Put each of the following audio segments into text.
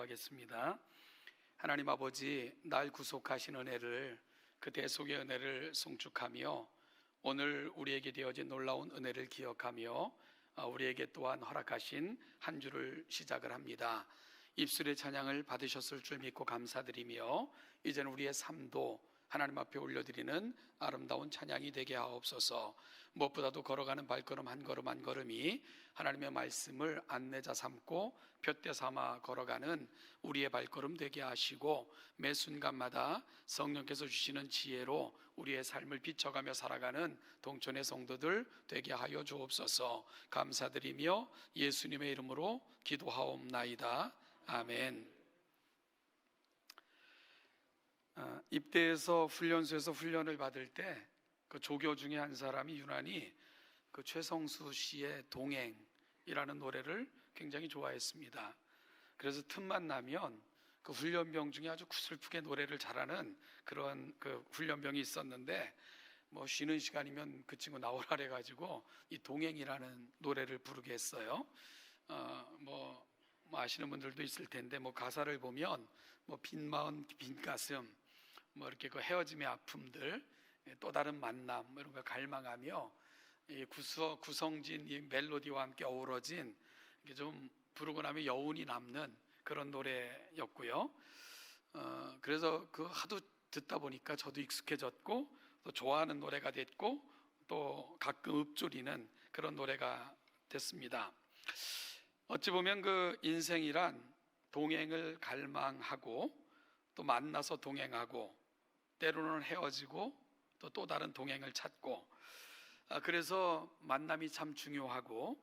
기도하겠습니다. 하나님 아버지, 날 구속하신 은혜를, 그 대속의 은혜를 송축하며 오늘 우리에게 되어진 놀라운 은혜를 기억하며 우리에게 또한 허락하신 한 주를 시작을 합니다. 입술의 찬양을 받으셨을 줄 믿고 감사드리며 이제는 우리의 삶도 하나님 앞에 올려드리는 아름다운 찬양이 되게 하옵소서. 무엇보다도 걸어가는 발걸음 한 걸음 한 걸음이 하나님의 말씀을 안내자 삼고 푯대 삼아 걸어가는 우리의 발걸음 되게 하시고 매 순간마다 성령께서 주시는 지혜로 우리의 삶을 비춰가며 살아가는 동천의 성도들 되게 하여 주옵소서. 감사드리며 예수님의 이름으로 기도하옵나이다. 아멘. 입대해서 훈련소에서 훈련을 받을 때 그 조교 중에 한 사람이 유난히 그 최성수 씨의 동행이라는 노래를 굉장히 좋아했습니다. 그래서 틈만 나면 그 훈련병 중에 아주 구슬프게 노래를 잘하는 그런 그 훈련병이 있었는데 뭐 쉬는 시간이면 그 친구 나오라 그래가지고 이 동행이라는 노래를 부르게 했어요. 뭐 아시는 분들도 있을 텐데 뭐 가사를 보면 뭐 빈 마음 빈 가슴 뭐 이렇게 그 헤어짐의 아픔들 또 다른 만남 뭐 이런 걸 갈망하며 이 구성진 이 멜로디와 함께 어우러진 이게 좀 부르고 나면 여운이 남는 그런 노래였고요. 그래서 그 하도 듣다 보니까 저도 익숙해졌고 또 좋아하는 노래가 됐고 또 가끔 읊조리는 그런 노래가 됐습니다. 어찌 보면 그 인생이란 동행을 갈망하고 또 만나서 동행하고 때로는 헤어지고 또 다른 동행을 찾고 그래서 만남이 참 중요하고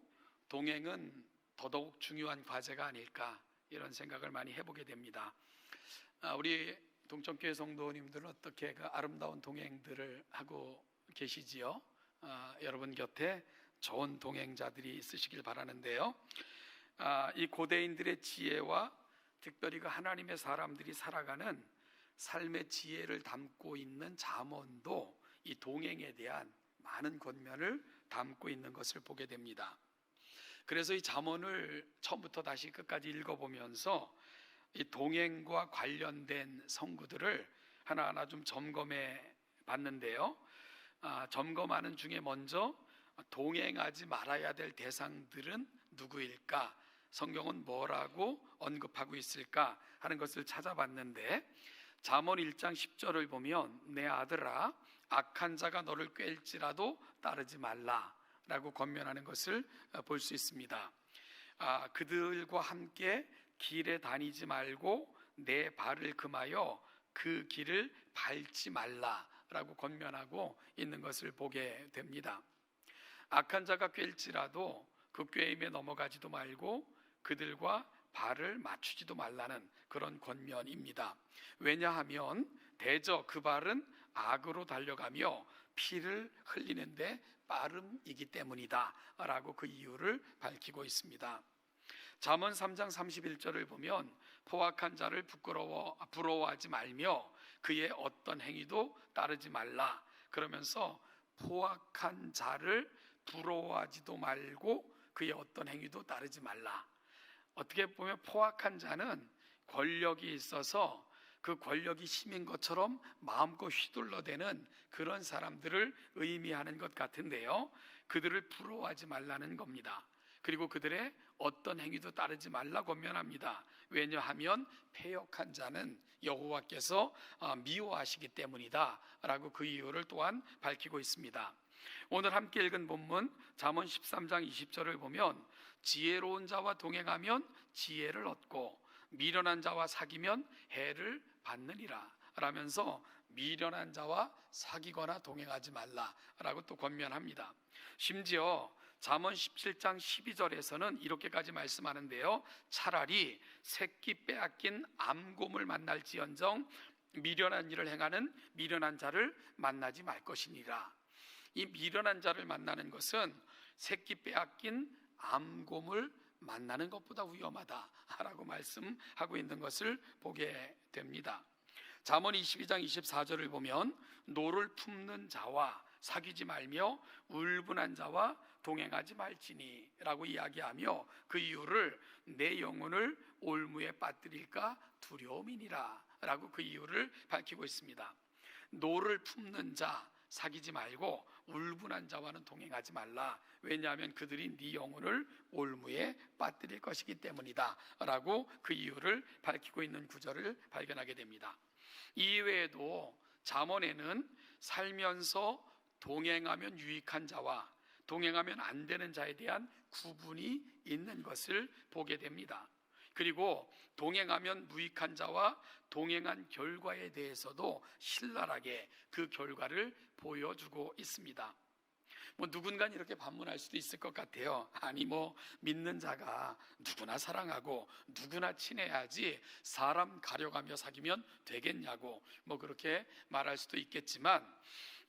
동행은 더더욱 중요한 과제가 아닐까 이런 생각을 많이 해보게 됩니다. 우리 동천교회 성도님들은 어떻게 그 아름다운 동행들을 하고 계시지요? 여러분 곁에 좋은 동행자들이 있으시길 바라는데요. 이 고대인들의 지혜와 특별히 그 하나님의 사람들이 살아가는 삶의 지혜를 담고 있는 잠언도 이 동행에 대한 많은 권면을 담고 있는 것을 보게 됩니다. 그래서 이 잠언을 처음부터 다시 끝까지 읽어보면서 이 동행과 관련된 성구들을 하나하나 좀 점검해 봤는데요. 점검하는 중에 먼저 동행하지 말아야 될 대상들은 누구일까? 성경은 뭐라고 언급하고 있을까 하는 것을 찾아봤는데 잠언 1장 10절을 보면 내 아들아 악한 자가 너를 꾀일지라도 따르지 말라 라고 권면하는 것을 볼 수 있습니다. 그들과 함께 길에 다니지 말고 내 발을 금하여 그 길을 밟지 말라 라고 권면하고 있는 것을 보게 됩니다. 악한 자가 꾀일지라도 그 꾀임에 넘어가지도 말고 그들과 발을 맞추지도 말라는 그런 권면입니다. 왜냐하면 대저 그 발은 악으로 달려가며 피를 흘리는데 빠름이기 때문이다 라고 그 이유를 밝히고 있습니다. 잠언 3장 31절을 보면 포악한 자를 부러워하지 말며 그의 어떤 행위도 따르지 말라 그러면서 포악한 자를 부러워하지도 말고 그의 어떤 행위도 따르지 말라. 어떻게 보면 포악한 자는 권력이 있어서 그 권력이 힘인 것처럼 마음껏 휘둘러대는 그런 사람들을 의미하는 것 같은데요. 그들을 부러워하지 말라는 겁니다. 그리고 그들의 어떤 행위도 따르지 말라 권면합니다. 왜냐하면 패역한 자는 여호와께서 미워하시기 때문이다 라고 그 이유를 또한 밝히고 있습니다. 오늘 함께 읽은 본문 잠언 13장 20절을 보면 지혜로운 자와 동행하면 지혜를 얻고 미련한 자와 사귀면 해를 받느니라 라면서 미련한 자와 사귀거나 동행하지 말라라고 또 권면합니다. 심지어 잠언 17장 12절에서는 이렇게까지 말씀하는데요. 차라리 새끼 빼앗긴 암곰을 만날지언정 미련한 일을 행하는 미련한 자를 만나지 말 것이니라. 이 미련한 자를 만나는 것은 새끼 빼앗긴 암곰을 만나는 것보다 위험하다라고 말씀하고 있는 것을 보게 됩니다. 잠언 22장 24절을 보면 노를 품는 자와 사귀지 말며 울분한 자와 동행하지 말지니 라고 이야기하며 그 이유를 내 영혼을 올무에 빠뜨릴까 두려움이니라 라고 그 이유를 밝히고 있습니다. 노를 품는 자 사귀지 말고 울분한 자와는 동행하지 말라. 왜냐하면 그들이 네 영혼을 올무에 빠뜨릴 것이기 때문이다 라고 그 이유를 밝히고 있는 구절을 발견하게 됩니다. 이외에도 잠언에는 살면서 동행하면 유익한 자와 동행하면 안 되는 자에 대한 구분이 있는 것을 보게 됩니다. 그리고 동행하면 무익한 자와 동행한 결과에 대해서도 신랄하게 그 결과를 보여주고 있습니다. 누군가 이렇게 반문할 수도 있을 것 같아요. 아니 믿는 자가 누구나 사랑하고 누구나 친해야지 사람 가려가며 사귀면 되겠냐고 그렇게 말할 수도 있겠지만,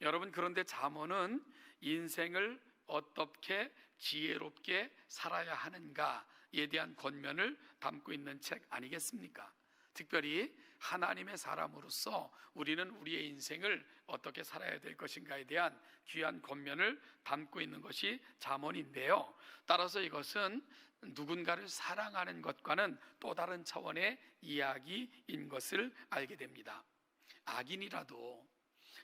여러분, 그런데 잠언은 인생을 어떻게 지혜롭게 살아야 하는가에 대한 권면을 담고 있는 책 아니겠습니까? 특별히 하나님의 사람으로서 우리는 우리의 인생을 어떻게 살아야 될 것인가에 대한 귀한 권면을 담고 있는 것이 잠언인데요. 따라서 이것은 누군가를 사랑하는 것과는 또 다른 차원의 이야기인 것을 알게 됩니다. 악인이라도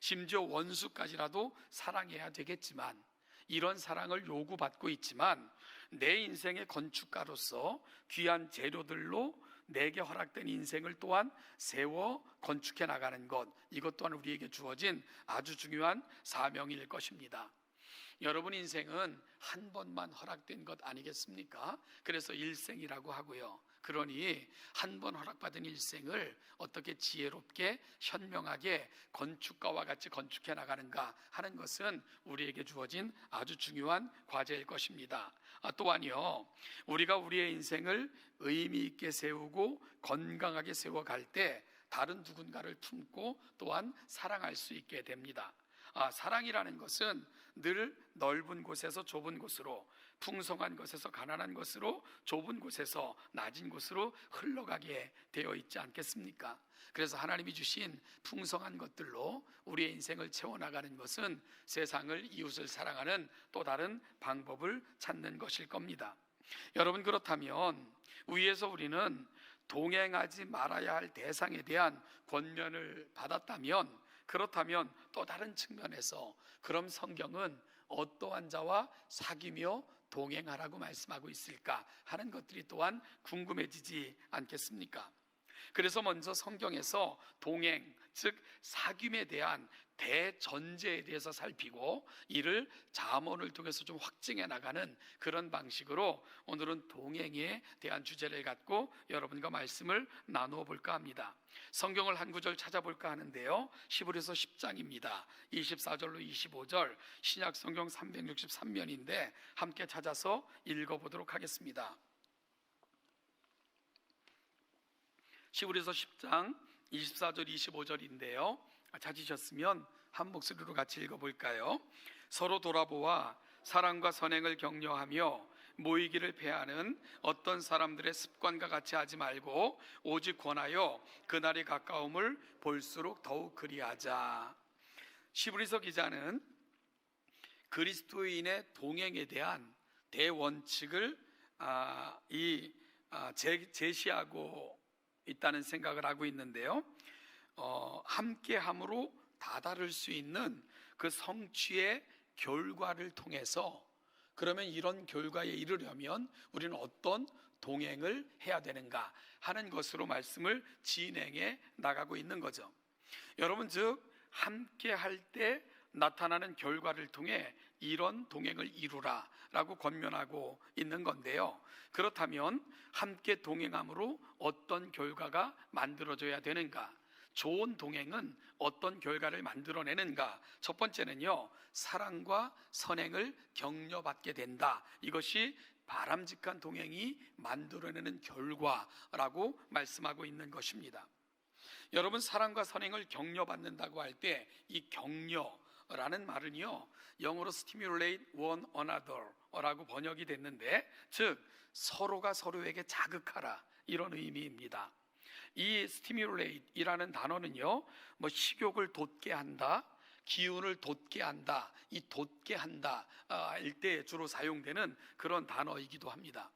심지어 원수까지라도 사랑해야 되겠지만, 이런 사랑을 요구받고 있지만 내 인생의 건축가로서 귀한 재료들로 내게 허락된 인생을 또한 세워 건축해 나가는 것, 이것 또한 우리에게 주어진 아주 중요한 사명일 것입니다. 여러분, 인생은 한 번만 허락된 것 아니겠습니까? 그래서 일생이라고 하고요. 그러니 한 번 허락받은 일생을 어떻게 지혜롭게 현명하게 건축가와 같이 건축해 나가는가 하는 것은 우리에게 주어진 아주 중요한 과제일 것입니다. 또한요, 우리가 우리의 인생을 의미 있게 세우고 건강하게 세워갈 때 다른 누군가를 품고 또한 사랑할 수 있게 됩니다. 사랑이라는 것은 늘 넓은 곳에서 좁은 곳으로, 풍성한 곳에서 가난한 곳으로, 좁은 곳에서 낮은 곳으로 흘러가게 되어 있지 않겠습니까? 그래서 하나님이 주신 풍성한 것들로 우리의 인생을 채워나가는 것은 세상을, 이웃을 사랑하는 또 다른 방법을 찾는 것일 겁니다. 여러분, 그렇다면 위에서 우리는 동행하지 말아야 할 대상에 대한 권면을 받았다면, 그렇다면 또 다른 측면에서 그럼 성경은 어떠한 자와 사귀며 동행하라고 말씀하고 있을까 하는 것들이 또한 궁금해지지 않겠습니까? 그래서 먼저 성경에서 동행, 즉 사귐에 대한 대전제에 대해서 살피고 이를 잠언을 통해서 좀 확증해 나가는 그런 방식으로 오늘은 동행에 대한 주제를 갖고 여러분과 말씀을 나누어 볼까 합니다. 성경을 한 구절 찾아볼까 하는데요, 히브리서 10장입니다. 24절로 25절, 신약 성경 363면인데 함께 찾아서 읽어보도록 하겠습니다. 히브리서 10장 24절 25절인데요 찾으셨으면 한 목소리로 같이 읽어볼까요? 서로 돌아보아 사랑과 선행을 격려하며 모이기를 패하는 어떤 사람들의 습관과 같이 하지 말고 오직 권하여 그날이 가까움을 볼수록 더욱 그리하자. 히브리서 기자는 그리스도인의 동행에 대한 대원칙을 제시하고 있다는 생각을 하고 있는데요, 함께함으로 다다를 수 있는 그 성취의 결과를 통해서, 그러면 이런 결과에 이르려면 우리는 어떤 동행을 해야 되는가 하는 것으로 말씀을 진행해 나가고 있는 거죠. 여러분, 즉 함께 할 때 나타나는 결과를 통해 이런 동행을 이루라 라고 권면하고 있는 건데요, 그렇다면 함께 동행함으로 어떤 결과가 만들어져야 되는가? 좋은 동행은 어떤 결과를 만들어내는가? 첫 번째는요, 사랑과 선행을 격려받게 된다. 이것이 바람직한 동행이 만들어내는 결과라고 말씀하고 있는 것입니다. 여러분, 사랑과 선행을 격려받는다고 할 때 이 격려라는 말은요, 영어로 stimulate one another 라고 번역이 됐는데, 즉 서로가 서로에게 자극하라, 이런 의미입니다. 이 stimulate 이라는 단어는요, 식욕을 돋게 한다, 기운을 돋게 한다, 이 돋게 한다 일 때 주로 사용되는 그런 단어이기도 합니다.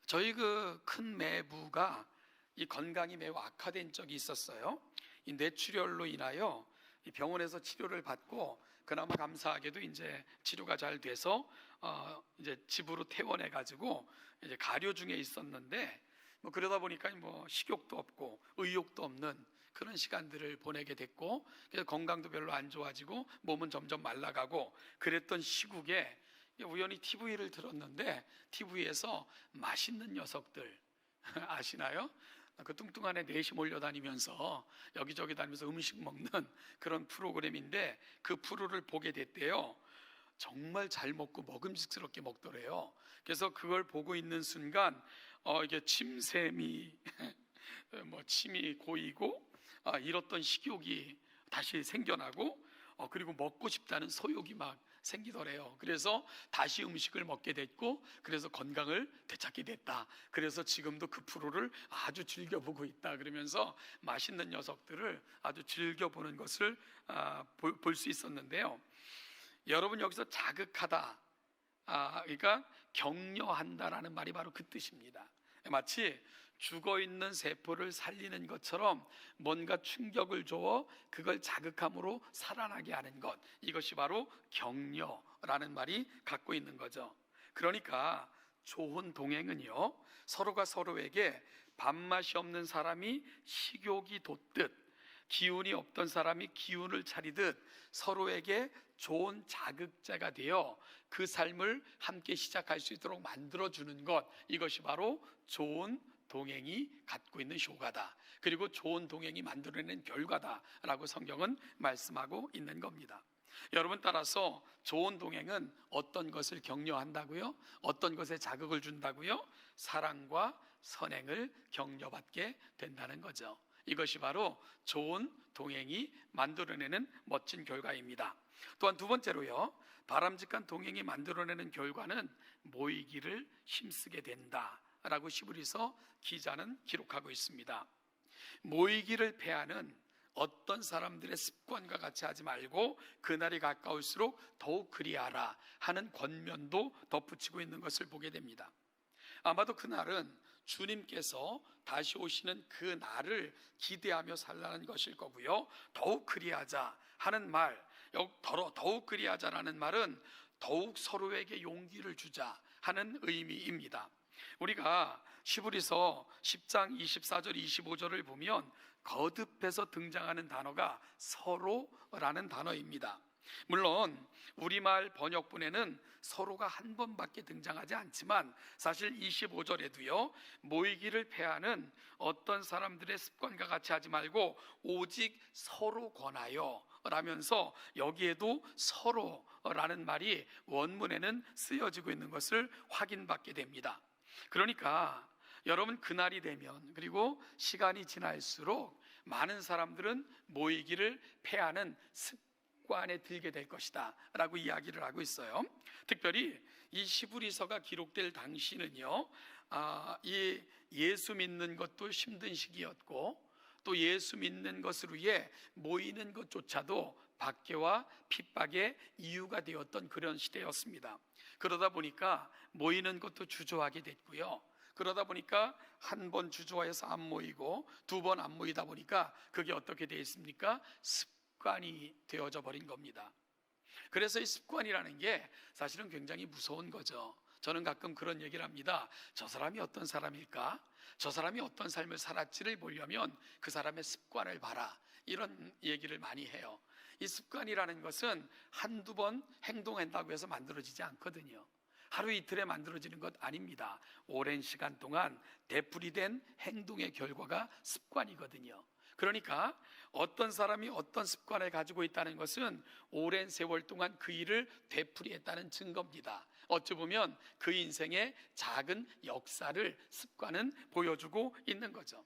저희 그 큰 매부가 이 건강이 매우 악화된 적이 있었어요. 이 뇌출혈로 인하여 이 병원에서 치료를 받고 그나마 감사하게도 이제 치료가 잘 돼서 이제 집으로 퇴원해 가지고 이제 가료 중에 있었는데 뭐 그러다 보니까 뭐 식욕도 없고 의욕도 없는 그런 시간들을 보내게 됐고, 그래서 건강도 별로 안 좋아지고 몸은 점점 말라가고 그랬던 시국에 우연히 TV를 들었는데 TV에서 맛있는 녀석들 아시나요? 그 뚱뚱한 애 넷이 몰려다니면서 여기저기 다니면서 음식 먹는 그런 프로그램인데 그 프로를 보게 됐대요. 정말 잘 먹고 먹음직스럽게 먹더래요. 그래서 그걸 보고 있는 순간 이게 침샘이 뭐 침이 고이고 잃었던 식욕이 다시 생겨나고 그리고 먹고 싶다는 소욕이 막 생기더래요. 그래서 다시 음식을 먹게 됐고 그래서 건강을 되찾게 됐다. 그래서 지금도 그 프로를 아주 즐겨보고 있다. 그러면서 맛있는 녀석들을 아주 즐겨보는 것을 볼 수 있었는데요. 여러분, 여기서 자극하다, 그러니까 격려한다라는 말이 바로 그 뜻입니다. 마치 죽어있는 세포를 살리는 것처럼 뭔가 충격을 줘 그걸 자극함으로 살아나게 하는 것, 이것이 바로 격려라는 말이 갖고 있는 거죠. 그러니까 좋은 동행은요, 서로가 서로에게 밥맛이 없는 사람이 식욕이 돋듯 기운이 없던 사람이 기운을 차리듯 서로에게 좋은 자극제가 되어 그 삶을 함께 시작할 수 있도록 만들어주는 것, 이것이 바로 좋은 동행이 갖고 있는 효과다. 그리고 좋은 동행이 만들어내는 결과다라고 성경은 말씀하고 있는 겁니다. 여러분, 따라서 좋은 동행은 어떤 것을 격려한다고요? 어떤 것에 자극을 준다고요? 사랑과 선행을 격려받게 된다는 거죠. 이것이 바로 좋은 동행이 만들어내는 멋진 결과입니다. 또한 두 번째로요, 바람직한 동행이 만들어내는 결과는 모이기를 힘쓰게 된다라고 시브리서 기자는 기록하고 있습니다. 모이기를 패하는 어떤 사람들의 습관과 같이 하지 말고 그날이 가까울수록 더욱 그리하라 하는 권면도 덧붙이고 있는 것을 보게 됩니다. 아마도 그날은 주님께서 다시 오시는 그 날을 기대하며 살라는 것일 거고요. 더욱 그리하자 하는 말, 더욱 그리하자라는 말은 더욱 서로에게 용기를 주자 하는 의미입니다. 우리가 시브리서 10장 24절 25절을 보면 거듭해서 등장하는 단어가 서로라는 단어입니다. 물론 우리말 번역본에는 서로가 한 번밖에 등장하지 않지만 사실 25절에도요, 모이기를 패하는 어떤 사람들의 습관과 같이 하지 말고 오직 서로 권하여 라면서 여기에도 서로라는 말이 원문에는 쓰여지고 있는 것을 확인받게 됩니다. 그러니까 여러분, 그날이 되면 그리고 시간이 지날수록 많은 사람들은 모이기를 패하는 습관에 들게 될 것이다 라고 이야기를 하고 있어요. 특별히 이 시브리서가 기록될 당시는요, 이 예수 믿는 것도 힘든 시기였고 또 예수 믿는 것을 위해 모이는 것조차도 박해와 핍박의 이유가 되었던 그런 시대였습니다. 그러다 보니까 모이는 것도 주저하게 됐고요. 그러다 보니까 한 번 주저해서 안 모이고 두 번 안 모이다 보니까 그게 어떻게 되어 있습니까? 습관이 되어져 버린 겁니다. 그래서 이 습관이라는 게 사실은 굉장히 무서운 거죠. 저는 가끔 그런 얘기를 합니다. 저 사람이 어떤 사람일까? 저 사람이 어떤 삶을 살았지를 보려면 그 사람의 습관을 봐라, 이런 얘기를 많이 해요. 이 습관이라는 것은 한두 번 행동한다고 해서 만들어지지 않거든요. 하루 이틀에 만들어지는 것 아닙니다. 오랜 시간 동안 되풀이된 행동의 결과가 습관이거든요. 그러니까 어떤 사람이 어떤 습관을 가지고 있다는 것은 오랜 세월 동안 그 일을 되풀이했다는 증거입니다. 어찌 보면 그 인생의 작은 역사를 습관은 보여주고 있는 거죠.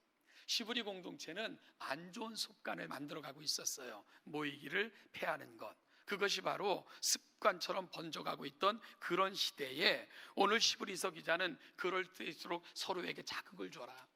시브리 공동체는 안 좋은 습관을 만들어가고 있었어요. 모이기를 패하는 것, 그것이 바로 습관처럼 번져가고 있던 그런 시대에 오늘 시브리서 기자는 그럴 때일수록 서로에게 자극을 줘라,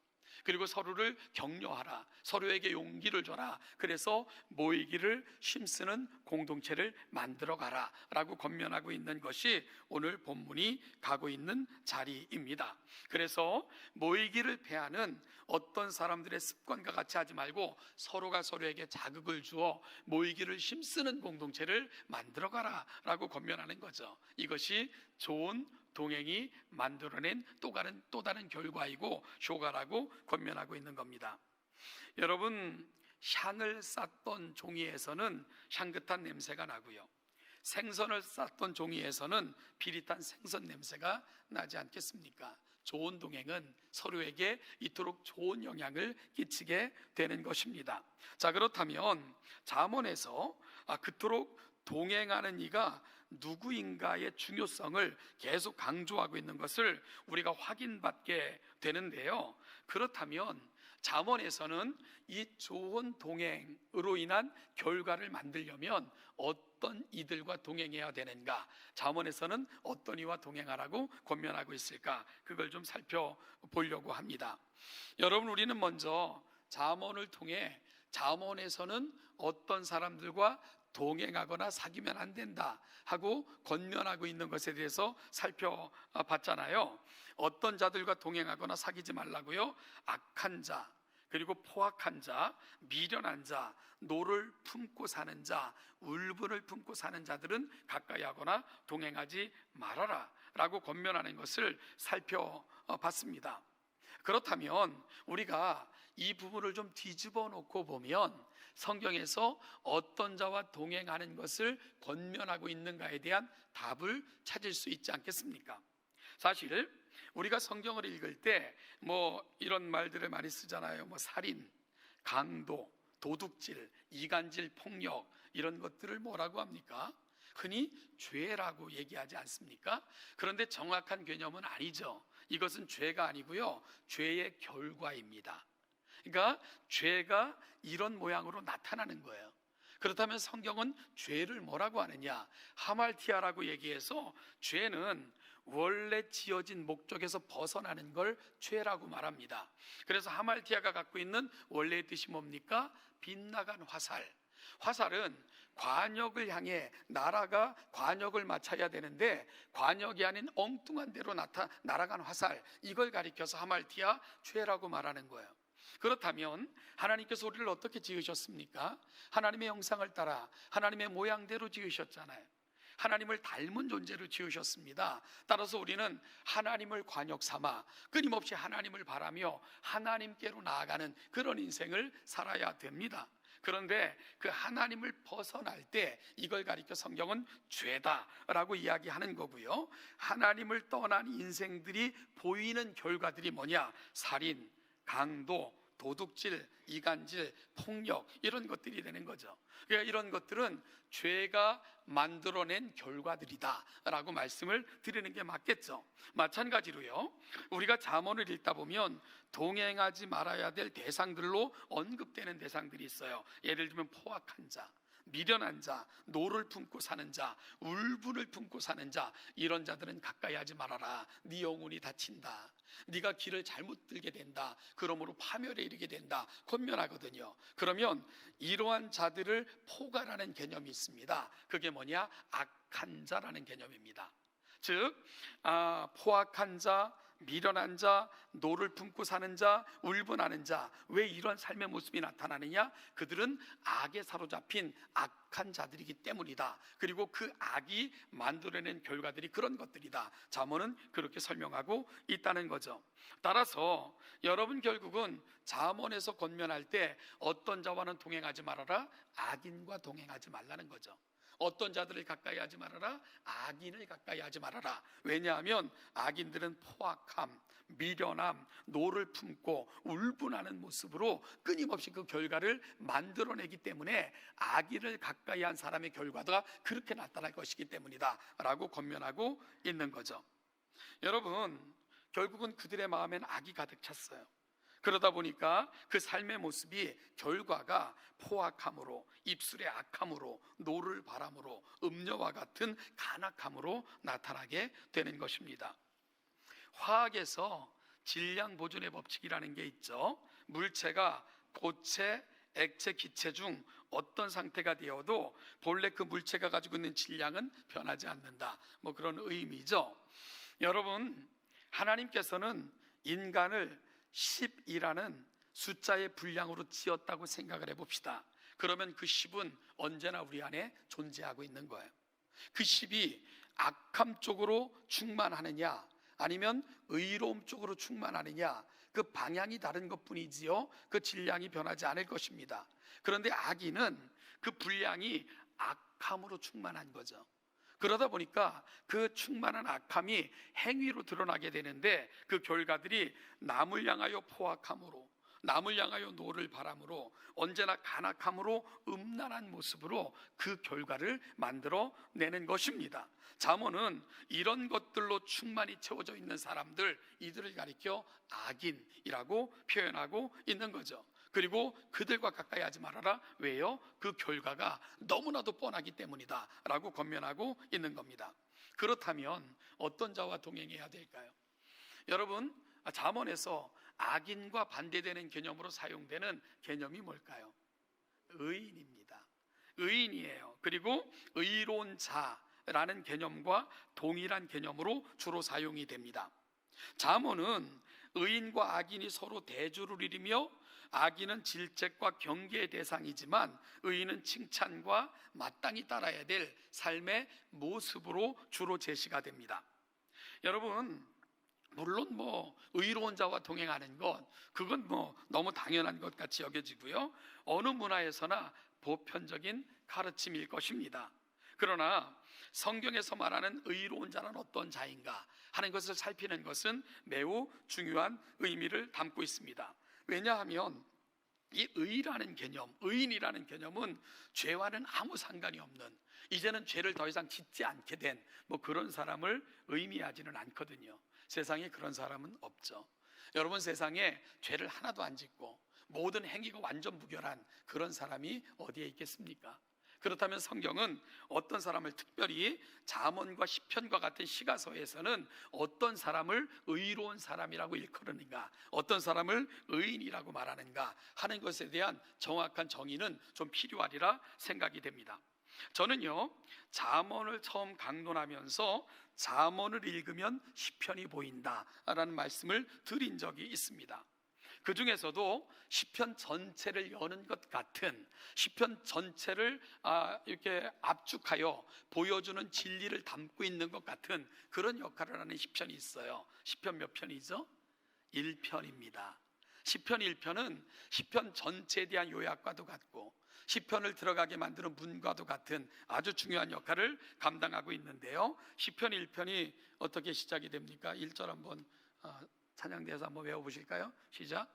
그리고 서로를 격려하라. 서로에게 용기를 줘라. 그래서 모이기를 힘쓰는 공동체를 만들어 가라 라고 권면하고 있는 것이 오늘 본문이 가고 있는 자리입니다. 그래서 모이기를 패하는 어떤 사람들의 습관과 같이 하지 말고 서로가 서로에게 자극을 주어 모이기를 힘쓰는 공동체를 만들어 가라 라고 권면하는 거죠. 이것이 좋은 동행이 만들어낸 또 다른 결과이고 효과라고 권면하고 있는 겁니다. 여러분, 향을 쌌던 종이에서는 향긋한 냄새가 나고요, 생선을 쌌던 종이에서는 비릿한 생선 냄새가 나지 않겠습니까? 좋은 동행은 서로에게 이토록 좋은 영향을 끼치게 되는 것입니다. 자, 그렇다면 잠언에서 그토록 동행하는 이가 누구인가의 중요성을 계속 강조하고 있는 것을 우리가 확인받게 되는데요. 그렇다면 잠언에서는 이 좋은 동행으로 인한 결과를 만들려면 어떤 이들과 동행해야 되는가, 잠언에서는 어떤 이와 동행하라고 권면하고 있을까, 그걸 좀 살펴보려고 합니다. 여러분, 우리는 먼저 잠언을 통해 잠언에서는 어떤 사람들과 동행하거나 사귀면 안 된다 하고 권면하고 있는 것에 대해서 살펴봤잖아요. 어떤 자들과 동행하거나 사귀지 말라고요? 악한 자, 그리고 포악한 자, 미련한 자, 노를 품고 사는 자, 울분을 품고 사는 자들은 가까이 하거나 동행하지 말아라 라고 권면하는 것을 살펴봤습니다. 그렇다면 우리가 이 부분을 좀 뒤집어 놓고 보면 성경에서 어떤 자와 동행하는 것을 권면하고 있는가에 대한 답을 찾을 수 있지 않겠습니까? 사실 우리가 성경을 읽을 때 이런 말들을 많이 쓰잖아요. 살인, 강도, 도둑질, 이간질, 폭력, 이런 것들을 뭐라고 합니까? 흔히 죄라고 얘기하지 않습니까? 그런데 정확한 개념은 아니죠. 이것은 죄가 아니고요, 죄의 결과입니다. 그러니까 죄가 이런 모양으로 나타나는 거예요. 그렇다면 성경은 죄를 뭐라고 하느냐? 하말티아라고 얘기해서 죄는 원래 지어진 목적에서 벗어나는 걸 죄라고 말합니다. 그래서 하말티아가 갖고 있는 원래의 뜻이 뭡니까? 빗나간 화살. 화살은 관역을 향해 나라가 관역을 맞춰야 되는데 관역이 아닌 엉뚱한 데로 날아간 화살, 이걸 가리켜서 하말티아, 죄라고 말하는 거예요. 그렇다면 하나님께서 우리를 어떻게 지으셨습니까? 하나님의 형상을 따라 하나님의 모양대로 지으셨잖아요. 하나님을 닮은 존재로 지으셨습니다. 따라서 우리는 하나님을 관역 삼아 끊임없이 하나님을 바라며 하나님께로 나아가는 그런 인생을 살아야 됩니다. 그런데 그 하나님을 벗어날 때 이걸 가리켜 성경은 죄다라고 이야기하는 거고요, 하나님을 떠난 인생들이 보이는 결과들이 뭐냐? 살인, 강도, 도둑질, 이간질, 폭력, 이런 것들이 되는 거죠. 그러니까 이런 것들은 죄가 만들어낸 결과들이다 라고 말씀을 드리는 게 맞겠죠. 마찬가지로요, 우리가 잠언을 읽다 보면 동행하지 말아야 될 대상들로 언급되는 대상들이 있어요. 예를 들면 포악한 자, 미련한 자, 노를 품고 사는 자, 울분을 품고 사는 자, 이런 자들은 가까이 하지 말아라. 네 영혼이 다친다. 네가 길을 잘못 들게 된다. 그러므로 파멸에 이르게 된다. 권면하거든요. 그러면 이러한 자들을 포괄하는 개념이 있습니다. 그게 뭐냐? 악한 자라는 개념입니다. 즉 포악한 자, 미련한 자, 노를 품고 사는 자, 울분하는 자, 왜 이런 삶의 모습이 나타나느냐? 그들은 악에 사로잡힌 악한 자들이기 때문이다. 그리고 그 악이 만들어낸 결과들이 그런 것들이다. 잠언은 그렇게 설명하고 있다는 거죠. 따라서 여러분, 결국은 잠언에서 권면할 때 어떤 자와는 동행하지 말아라, 악인과 동행하지 말라는 거죠. 어떤 자들을 가까이 하지 말아라, 악인을 가까이 하지 말아라. 왜냐하면 악인들은 포악함, 미련함, 노를 품고 울분하는 모습으로 끊임없이 그 결과를 만들어내기 때문에 악인을 가까이 한 사람의 결과가 그렇게 나타날 것이기 때문이다 라고 권면하고 있는 거죠. 여러분, 결국은 그들의 마음엔 악이 가득 찼어요. 그러다 보니까 그 삶의 모습이 결과가 포악함으로, 입술의 악함으로, 노를 바람으로, 음녀와 같은 간악함으로 나타나게 되는 것입니다. 화학에서 질량 보존의 법칙이라는 게 있죠. 물체가 고체, 액체, 기체 중 어떤 상태가 되어도 본래 그 물체가 가지고 있는 질량은 변하지 않는다. 뭐 그런 의미죠. 여러분, 하나님께서는 인간을 10이라는 숫자의 분량으로 지었다고 생각을 해봅시다. 그러면 그 10은 언제나 우리 안에 존재하고 있는 거예요. 그 10이 악함 쪽으로 충만하느냐 아니면 의로움 쪽으로 충만하느냐, 그 방향이 다른 것뿐이지요 그 질량이 변하지 않을 것입니다. 그런데 악인은 그 분량이 악함으로 충만한 거죠. 그러다 보니까 그 충만한 악함이 행위로 드러나게 되는데, 그 결과들이 남을 향하여 포악함으로, 남을 향하여 노를 바람으로, 언제나 간악함으로, 음란한 모습으로 그 결과를 만들어내는 것입니다. 잠언은 이런 것들로 충만히 채워져 있는 사람들, 이들을 가리켜 악인이라고 표현하고 있는 거죠. 그리고 그들과 가까이 하지 말아라. 왜요? 그 결과가 너무나도 뻔하기 때문이다 라고 권면하고 있는 겁니다. 그렇다면 어떤 자와 동행해야 될까요? 여러분, 잠언에서 악인과 반대되는 개념으로 사용되는 개념이 뭘까요? 의인입니다. 의인이에요. 그리고 의로운 자라는 개념과 동일한 개념으로 주로 사용이 됩니다. 잠언은 의인과 악인이 서로 대조를 이루며, 악인은 질책과 경계의 대상이지만 의인은 칭찬과 마땅히 따라야 될 삶의 모습으로 주로 제시가 됩니다. 여러분, 물론 의로운 자와 동행하는 것, 그건 너무 당연한 것 같이 여겨지고요, 어느 문화에서나 보편적인 가르침일 것입니다. 그러나 성경에서 말하는 의로운 자는 어떤 자인가 하는 것을 살피는 것은 매우 중요한 의미를 담고 있습니다. 왜냐하면 이 의라는 개념, 의인이라는 개념은 죄와는 아무 상관이 없는, 이제는 죄를 더 이상 짓지 않게 된 그런 사람을 의미하지는 않거든요. 세상에 그런 사람은 없죠. 여러분, 세상에 죄를 하나도 안 짓고 모든 행위가 완전 무결한 그런 사람이 어디에 있겠습니까? 그렇다면 성경은 어떤 사람을, 특별히 잠언과 시편과 같은 시가서에서는 어떤 사람을 의로운 사람이라고 일컬으는가, 어떤 사람을 의인이라고 말하는가 하는 것에 대한 정확한 정의는 좀 필요하리라 생각이 됩니다. 저는요, 잠언을 처음 강론하면서 잠언을 읽으면 시편이 보인다라는 말씀을 드린 적이 있습니다. 그 중에서도 시편 전체를 여는 것 같은, 시편 전체를 이렇게 압축하여 보여주는 진리를 담고 있는 것 같은 그런 역할을 하는 시편이 있어요. 시편 몇 편이죠? 1편입니다. 시편 1편은 시편 전체에 대한 요약과도 같고 시편을 들어가게 만드는 문과도 같은 아주 중요한 역할을 감당하고 있는데요, 시편 1편이 어떻게 시작이 됩니까? 1절 한번 찬양대에서 한번 외워보실까요? 시작.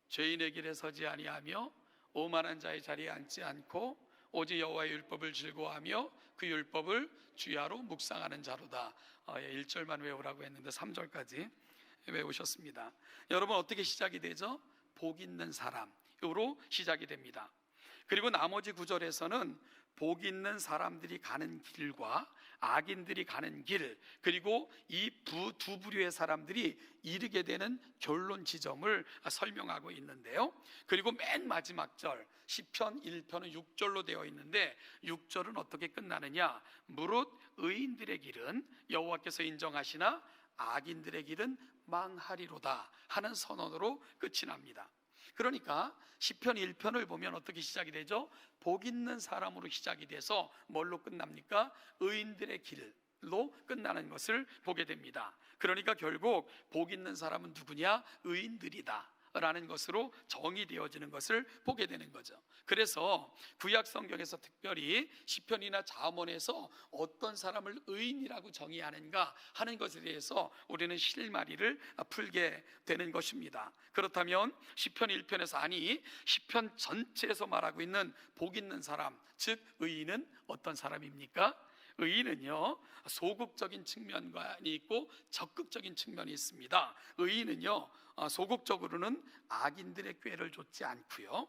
죄인의 길에 서지 아니하며 오만한 자의 자리에 앉지 않고 오직 여호와의 율법을 즐거워하며 그 율법을 주야로 묵상하는 자로다. 1절만 외우라고 했는데 3절까지 외우셨습니다. 여러분, 어떻게 시작이 되죠? 복 있는 사람으로 시작이 됩니다. 그리고 나머지 구절에서는 복 있는 사람들이 가는 길과 악인들이 가는 길, 그리고 이 두 부류의 사람들이 이르게 되는 결론 지점을 설명하고 있는데요, 그리고 맨 마지막 절 시편 1편은 6절로 되어 있는데 6절은 어떻게 끝나느냐? 무릇 의인들의 길은 여호와께서 인정하시나 악인들의 길은 망하리로다 하는 선언으로 끝이 납니다. 그러니까 시편 1편을 보면 어떻게 시작이 되죠? 복 있는 사람으로 시작이 돼서 뭘로 끝납니까? 의인들의 길로 끝나는 것을 보게 됩니다. 그러니까 결국 복 있는 사람은 누구냐? 의인들이다 라는 것으로 정의되어지는 것을 보게 되는 거죠. 그래서 구약 성경에서 특별히 시편이나 잠언에서 어떤 사람을 의인이라고 정의하는가 하는 것에 대해서 우리는 실마리를 풀게 되는 것입니다. 그렇다면 시편 1편에서, 아니 시편 전체에서 말하고 있는 복 있는 사람, 즉 의인은 어떤 사람입니까? 의인은요, 소극적인 측면이 있고 적극적인 측면이 있습니다. 의인은요, 소극적으로는 악인들의 꾀를 좇지 않고요,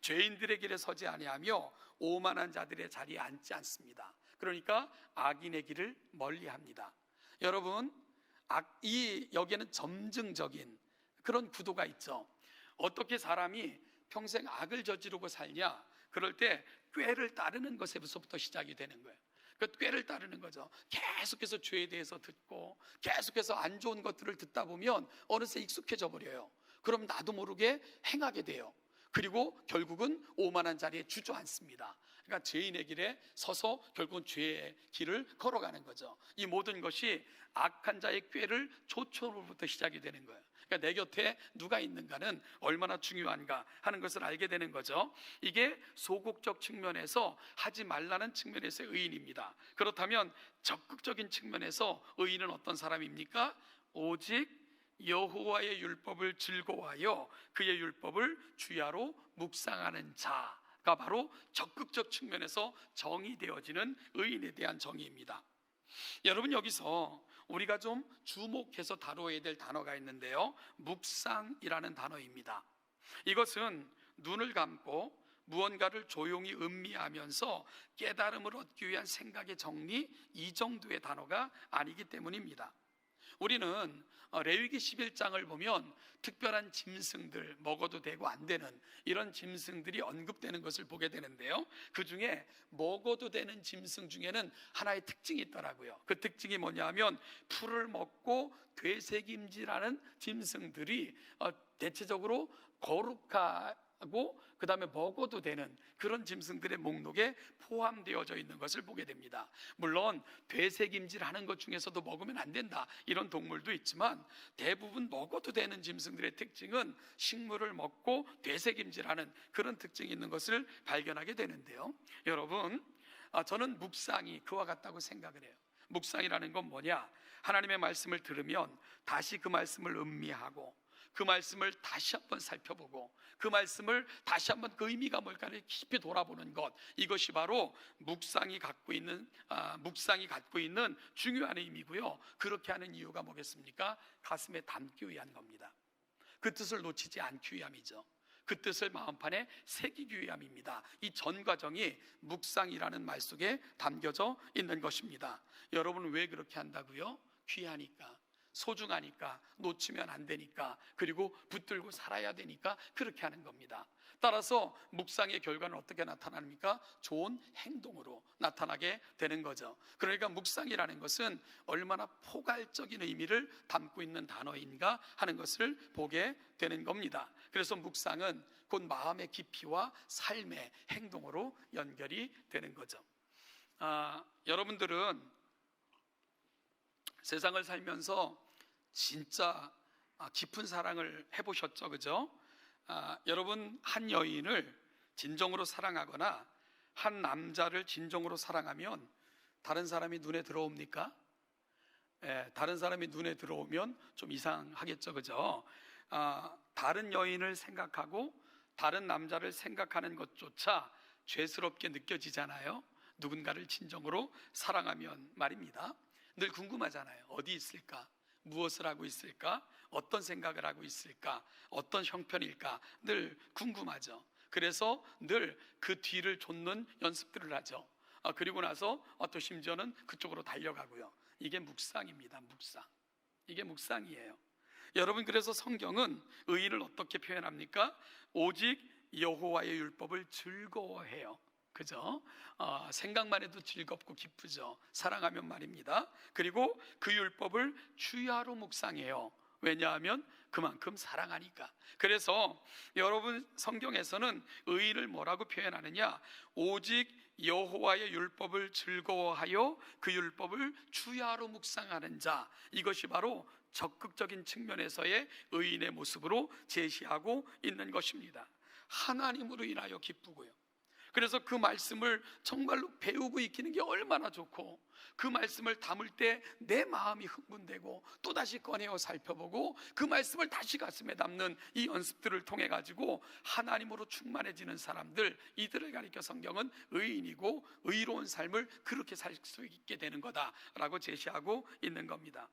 죄인들의 길에 서지 아니하며 오만한 자들의 자리에 앉지 않습니다. 그러니까 악인의 길을 멀리합니다. 여러분, 여기에는 점증적인 그런 구도가 있죠. 어떻게 사람이 평생 악을 저지르고 살냐? 그럴 때 꾀를 따르는 것에서부터 시작이 되는 거예요. 그 꾀를 따르는 거죠. 계속해서 죄에 대해서 듣고 계속해서 안 좋은 것들을 듣다 보면 어느새 익숙해져 버려요. 그럼 나도 모르게 행하게 돼요. 그리고 결국은 오만한 자리에 주저앉습니다. 그러니까 죄인의 길에 서서 결국은 죄의 길을 걸어가는 거죠. 이 모든 것이 악한 자의 꾀를 조초로부터 시작이 되는 거예요. 그러니까 내 곁에 누가 있는가는 얼마나 중요한가 하는 것을 알게 되는 거죠. 이게 소극적 측면에서 하지 말라는 측면에서의 의인입니다. 그렇다면 적극적인 측면에서 의인은 어떤 사람입니까? 오직 여호와의 율법을 즐거워하여 그의 율법을 주야로 묵상하는 자가 바로 적극적 측면에서 정의되어지는 의인에 대한 정의입니다. 여러분, 여기서 우리가 좀 주목해서 다뤄야 될 단어가 있는데요, 묵상이라는 단어입니다. 이것은 눈을 감고 무언가를 조용히 음미하면서 깨달음을 얻기 위한 생각의 정리, 이 정도의 단어가 아니기 때문입니다. 우리는 레위기 11장을 보면 특별한 짐승들, 먹어도 되고 안 되는 이런 짐승들이 언급되는 것을 보게 되는데요, 그 중에 먹어도 되는 짐승 중에는 하나의 특징이 있더라고요. 그 특징이 뭐냐면 풀을 먹고 되새김질하는 짐승들이 대체적으로 거룩하고 그 다음에 먹어도 되는 그런 짐승들의 목록에 포함되어져 있는 것을 보게 됩니다. 물론 되새김질하는 것 중에서도 먹으면 안 된다 이런 동물도 있지만, 대부분 먹어도 되는 짐승들의 특징은 식물을 먹고 되새김질하는 그런 특징이 있는 것을 발견하게 되는데요, 여러분, 저는 묵상이 그와 같다고 생각을 해요. 묵상이라는 건 뭐냐? 하나님의 말씀을 들으면 다시 그 말씀을 음미하고 그 말씀을 다시 한번 살펴보고 그 말씀을 다시 한번 그 의미가 뭘까를 깊이 돌아보는 것, 이것이 바로 묵상이 갖고 있는 중요한 의미고요. 그렇게 하는 이유가 뭐겠습니까? 가슴에 담기 위한 겁니다. 그 뜻을 놓치지 않기 위함이죠. 그 뜻을 마음판에 새기기 위함입니다. 이 전 과정이 묵상이라는 말 속에 담겨져 있는 것입니다. 여러분, 왜 그렇게 한다고요? 귀하니까, 소중하니까, 놓치면 안 되니까, 그리고 붙들고 살아야 되니까 그렇게 하는 겁니다. 따라서 묵상의 결과는 어떻게 나타납니까? 좋은 행동으로 나타나게 되는 거죠. 그러니까 묵상이라는 것은 얼마나 포괄적인 의미를 담고 있는 단어인가 하는 것을 보게 되는 겁니다. 그래서 묵상은 곧 마음의 깊이와 삶의 행동으로 연결이 되는 거죠. 여러분들은 세상을 살면서 진짜 깊은 사랑을 해보셨죠, 그죠? 여러분, 한 여인을 진정으로 사랑하거나 한 남자를 진정으로 사랑하면 다른 사람이 눈에 들어옵니까? 다른 사람이 눈에 들어오면 좀 이상하겠죠, 그죠? 다른 여인을 생각하고 다른 남자를 생각하는 것조차 죄스럽게 느껴지잖아요. 누군가를 진정으로 사랑하면 말입니다. 늘 궁금하잖아요. 어디 있을까? 무엇을 하고 있을까? 어떤 생각을 하고 있을까? 어떤 형편일까? 늘 궁금하죠. 그래서 늘 그 뒤를 쫓는 연습들을 하죠. 그리고 나서 또 심지어는 그쪽으로 달려가고요. 이게 묵상입니다. 묵상. 이게 묵상이에요. 여러분, 그래서 성경은 의인을 어떻게 표현합니까? 오직 여호와의 율법을 즐거워해요. 그죠? 생각만 해도 즐겁고 기쁘죠. 사랑하면 말입니다. 그리고 그 율법을 주야로 묵상해요. 왜냐하면 그만큼 사랑하니까. 그래서 여러분, 성경에서는 의인을 뭐라고 표현하느냐? 오직 여호와의 율법을 즐거워하여 그 율법을 주야로 묵상하는 자, 이것이 바로 적극적인 측면에서의 의인의 모습으로 제시하고 있는 것입니다. 하나님으로 인하여 기쁘고요. 그래서 그 말씀을 정말로 배우고 익히는 게 얼마나 좋고, 그 말씀을 담을 때 내 마음이 흥분되고 또다시 꺼내어 살펴보고 그 말씀을 다시 가슴에 담는 이 연습들을 통해 가지고 하나님으로 충만해지는 사람들, 이들을 가리켜 성경은 의인이고 의로운 삶을 그렇게 살 수 있게 되는 거다라고 제시하고 있는 겁니다.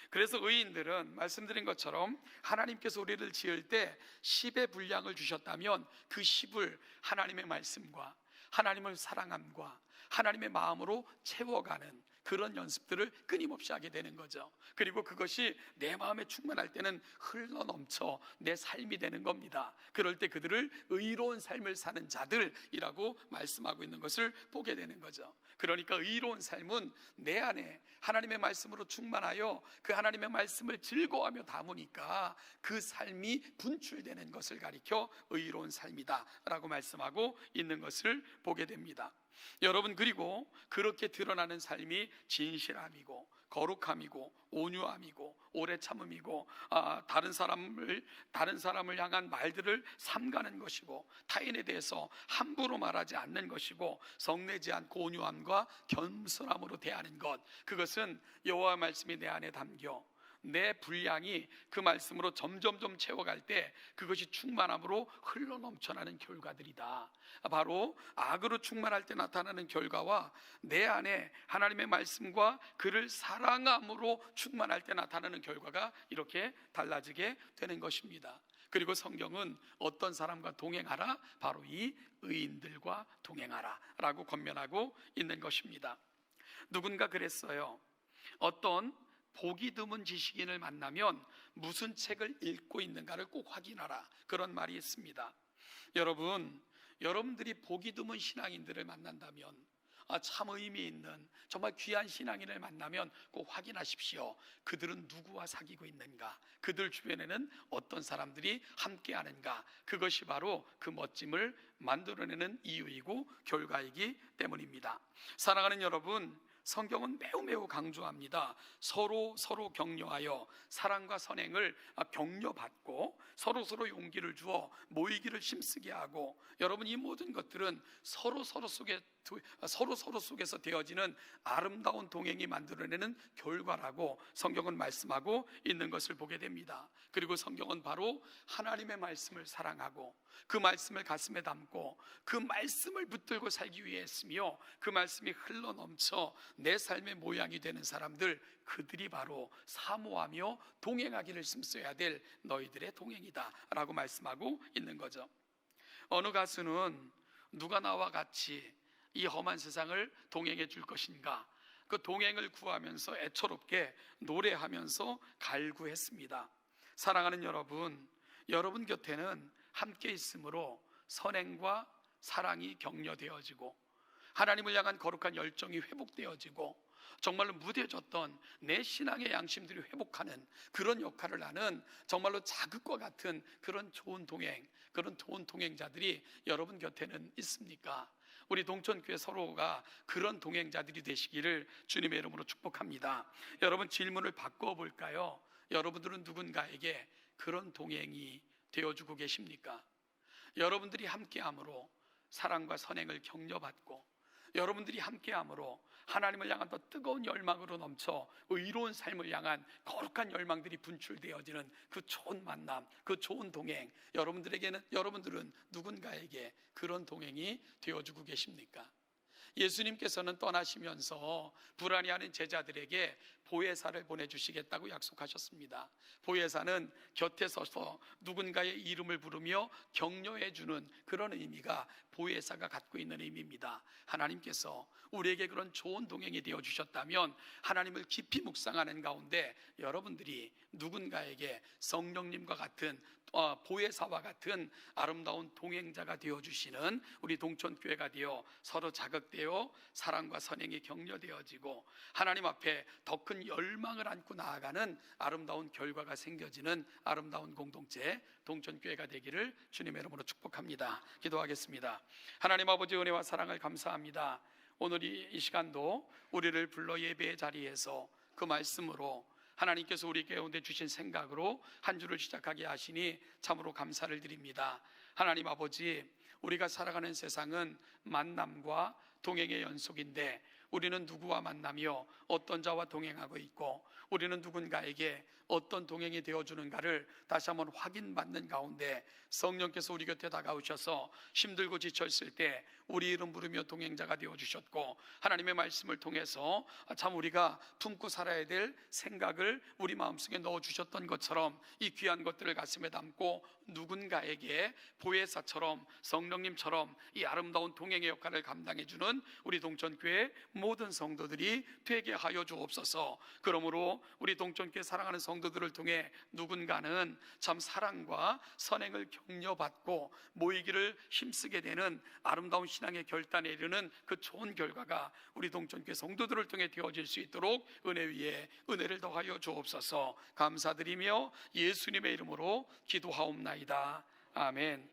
그래서 의인들은 말씀드린 것처럼 하나님께서 우리를 지을 때 10의 분량을 주셨다면 그 10을 하나님의 말씀과 하나님을 사랑함과 하나님의 마음으로 채워가는 그런 연습들을 끊임없이 하게 되는 거죠. 그리고 그것이 내 마음에 충만할 때는 흘러넘쳐 내 삶이 되는 겁니다. 그럴 때 그들을 의로운 삶을 사는 자들이라고 말씀하고 있는 것을 보게 되는 거죠. 그러니까 의로운 삶은 내 안에 하나님의 말씀으로 충만하여 그 하나님의 말씀을 즐거워하며 담으니까 그 삶이 분출되는 것을 가리켜 의로운 삶이다 라고 말씀하고 있는 것을 보게 됩니다. 여러분, 그리고 그렇게 드러나는 삶이 진실함이고 거룩함이고 온유함이고 오래 참음이고 다른 사람을 향한 말들을 삼가는 것이고 타인에 대해서 함부로 말하지 않는 것이고 성내지 않고 온유함과 겸손함으로 대하는 것, 그것은 여호와의 말씀이 내 안에 담겨 내 분량이 그 말씀으로 점점점 채워갈 때 그것이 충만함으로 흘러넘쳐나는 결과들이다. 바로 악으로 충만할 때 나타나는 결과와 내 안에 하나님의 말씀과 그를 사랑함으로 충만할 때 나타나는 결과가 이렇게 달라지게 되는 것입니다. 그리고 성경은 어떤 사람과 동행하라? 바로 이 의인들과 동행하라 라고 권면하고 있는 것입니다. 누군가 그랬어요. 어떤 보기 드문 지식인을 만나면 무슨 책을 읽고 있는가를 꼭 확인하라, 그런 말이 있습니다. 여러분들이 보기 드문 신앙인들을 만난다면, 참 의미 있는 정말 귀한 신앙인을 만나면 꼭 확인하십시오. 그들은 누구와 사귀고 있는가, 그들 주변에는 어떤 사람들이 함께하는가. 그것이 바로 그 멋짐을 만들어내는 이유이고 결과이기 때문입니다. 사랑하는 여러분, 성경은 매우 강조합니다. 서로 격려하여 사랑과 선행을 격려받고 서로 용기를 주어 모이기를 힘쓰게 하고, 여러분, 이 모든 것들은 서로 속에서 되어지는 아름다운 동행이 만들어내는 결과라고 성경은 말씀하고 있는 것을 보게 됩니다. 그리고 성경은 바로 하나님의 말씀을 사랑하고 그 말씀을 가슴에 담고 그 말씀을 붙들고 살기 위해 했으며, 그 말씀이 흘러넘쳐 내 삶의 모양이 되는 사람들, 그들이 바로 사모하며 동행하기를 힘써야 될 너희들의 동행이다 라고 말씀하고 있는 거죠. 어느 가수는 누가 나와 같이 이 험한 세상을 동행해 줄 것인가, 그 동행을 구하면서 애처롭게 노래하면서 갈구했습니다. 사랑하는 여러분 곁에는 함께 있으므로 선행과 사랑이 격려되어지고 하나님을 향한 거룩한 열정이 회복되어지고 정말로 무뎌졌던 내 신앙의 양심들이 회복하는 그런 역할을 하는 정말로 자극과 같은 그런 좋은 동행자들이 여러분 곁에는 있습니까? 우리 동천교회 서로가 그런 동행자들이 되시기를 주님의 이름으로 축복합니다. 여러분, 질문을 바꿔볼까요? 여러분들은 누군가에게 그런 동행이 되어주고 계십니까? 여러분들이 함께함으로 사랑과 선행을 격려받고, 여러분들이 함께함으로 하나님을 향한 더 뜨거운 열망으로 넘쳐 의로운 삶을 향한 거룩한 열망들이 분출되어지는 그 좋은 만남, 그 좋은 동행, 여러분들은 누군가에게 그런 동행이 되어주고 계십니까? 예수님께서는 떠나시면서 불안해하는 제자들에게 보혜사를 보내주시겠다고 약속하셨습니다. 보혜사는 곁에 서서 누군가의 이름을 부르며 격려해주는 그런 의미가 보혜사가 갖고 있는 의미입니다. 하나님께서 우리에게 그런 좋은 동행이 되어주셨다면 하나님을 깊이 묵상하는 가운데 여러분들이 누군가에게 성령님과 같은 보혜사와 같은 아름다운 동행자가 되어주시는 우리 동천교회가 되어 서로 자극되어 사랑과 선행이 격려되어지고 하나님 앞에 더 큰 열망을 안고 나아가는 아름다운 결과가 생겨지는 아름다운 공동체 동천교회가 되기를 주님의 이름으로 축복합니다. 기도하겠습니다. 하나님 아버지, 은혜와 사랑을 감사합니다. 오늘 이 시간도 우리를 불러 예배의 자리에서 그 말씀으로 하나님께서 우리 가운데 주신 생각으로 한 주를 시작하게 하시니 참으로 감사를 드립니다. 하나님 아버지, 우리가 살아가는 세상은 만남과 동행의 연속인데 우리는 누구와 만나며 어떤 자와 동행하고 있고 우리는 누군가에게 어떤 동행이 되어주는가를 다시 한번 확인받는 가운데 성령께서 우리 곁에 다가오셔서 힘들고 지쳤을 때 우리 이름 부르며 동행자가 되어주셨고, 하나님의 말씀을 통해서 참 우리가 품고 살아야 될 생각을 우리 마음속에 넣어주셨던 것처럼 이 귀한 것들을 가슴에 담고 누군가에게 보혜사처럼 성령님처럼 이 아름다운 동행의 역할을 감당해주는 우리 동천교회 모든 성도들이 되게 하여 주옵소서. 그러므로 우리 동천교회 사랑하는 성도들을 통해 누군가는 참 사랑과 선행을 격려받고 모이기를 힘쓰게 되는 아름다운 신앙의 결단에 이르는 그 좋은 결과가 우리 동천교회 성도들을 통해 되어질 수 있도록 은혜 위에 은혜를 더하여 주옵소서. 감사드리며 예수님의 이름으로 기도하옵나이다. 아멘.